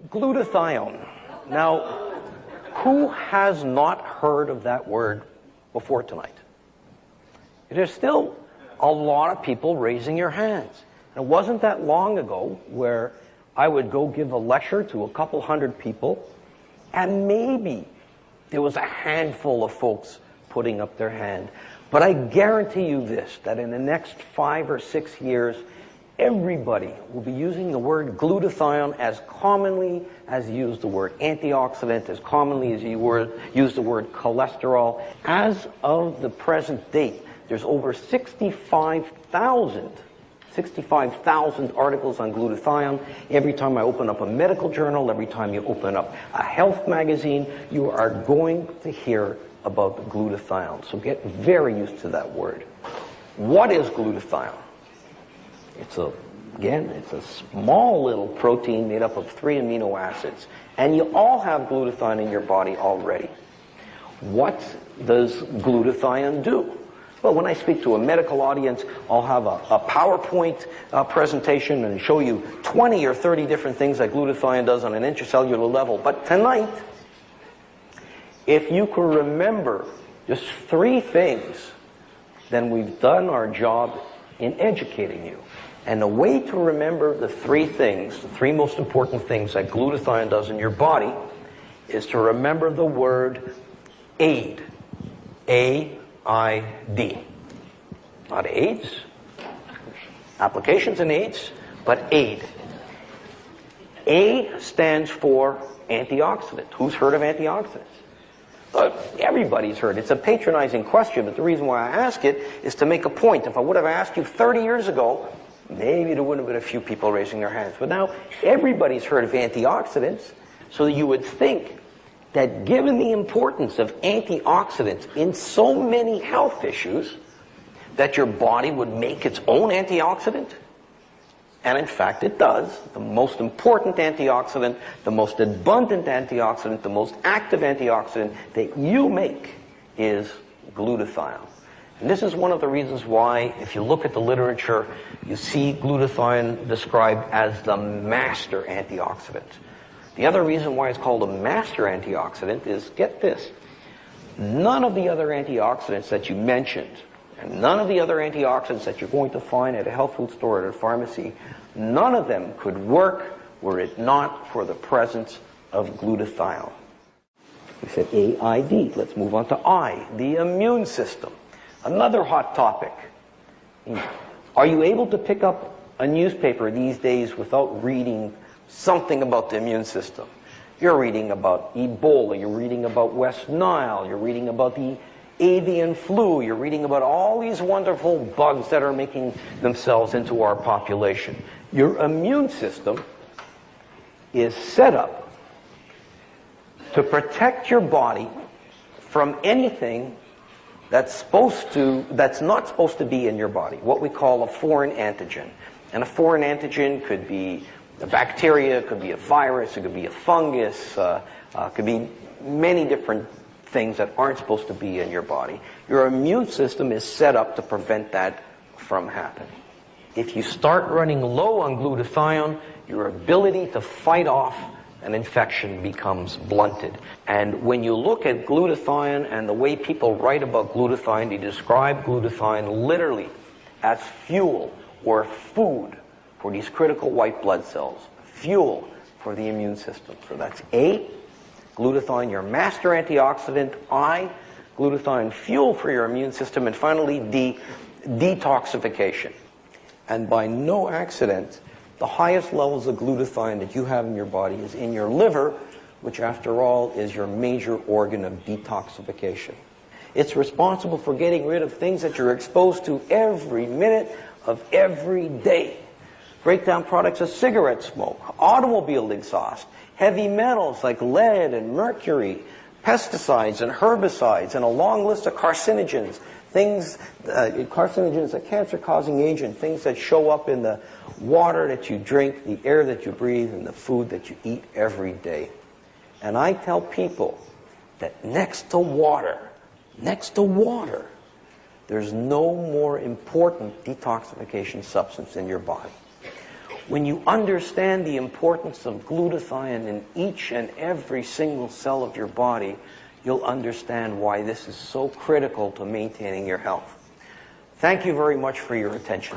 Glutathione. Now, who has not heard of that word before tonight? There's still a lot of people raising your hands. And it wasn't that long ago where I would go give a lecture to a couple hundred people, and maybe there was a handful of folks putting up their hand. But I guarantee you this, that in the next 5 or 6 years, everybody will be using the word glutathione as commonly as you use the word antioxidant, as commonly as you use the word cholesterol. As of the present date, there's over 65,000 articles on glutathione. Every time I open up a medical journal, every time you open up a health magazine, you are going to hear about glutathione. So get very used to that word. What is glutathione? It's a small little protein made up of 3 amino acids. And you all have glutathione in your body already. What does glutathione do? Well, when I speak to a medical audience, I'll have a PowerPoint presentation and show you 20 or 30 different things that glutathione does on an intracellular level. But tonight, if you can remember just 3 things, then we've done our job in educating you. And the way to remember the 3 things, the 3 most important things that glutathione does in your body, is to remember the word AID. A-I-D. Not AIDS, applications in AIDS, but AID. A stands for antioxidant. Who's heard of antioxidants? Everybody's heard. It's a patronizing question, but the reason why I ask it is to make a point. If I would have asked you 30 years ago, maybe there wouldn't have been a few people raising their hands. But now everybody's heard of antioxidants, so you would think that given the importance of antioxidants in so many health issues, that your body would make its own antioxidant. And in fact it does. The most important antioxidant, the most abundant antioxidant, the most active antioxidant that you make is glutathione. And this is one of the reasons why, if you look at the literature, you see glutathione described as the master antioxidant. The other reason why it's called a master antioxidant is, get this, none of the other antioxidants that you mentioned, and none of the other antioxidants that you're going to find at a health food store or at a pharmacy, none of them could work were it not for the presence of glutathione. We said AID. Let's move on to I, the immune system. Another hot topic. Are you able to pick up a newspaper these days without reading something about the immune system? You're reading about Ebola, you're reading about West Nile, you're reading about the avian flu, you're reading about all these wonderful bugs that are making themselves into our population. Your immune system is set up to protect your body from anything that's not supposed to be in your body, what we call a foreign antigen. And a foreign antigen could be a bacteria, it could be a virus, it could be a fungus, could be many different things that aren't supposed to be in your body. Your immune system is set up to prevent that from happening. If you start running low on glutathione, your ability to fight off an infection becomes blunted. And when you look at glutathione and the way people write about glutathione, they describe glutathione literally as fuel or food for these critical white blood cells, fuel for the immune system. So that's A, glutathione, your master antioxidant. I, glutathione, fuel for your immune system. And finally, D, detoxification. And by no accident, the highest levels of glutathione that you have in your body is in your liver, which after all is your major organ of detoxification. It's responsible for getting rid of things that you're exposed to every minute of every day. Breakdown products of cigarette smoke, automobile exhaust, heavy metals like lead and mercury, pesticides and herbicides, and a long list of carcinogens, carcinogens, a cancer-causing agent, things that show up in the water that you drink, the air that you breathe, and the food that you eat every day. And I tell people that next to water, there's no more important detoxification substance in your body. When you understand the importance of glutathione in each and every single cell of your body, you'll understand why this is so critical to maintaining your health. Thank you very much for your attention.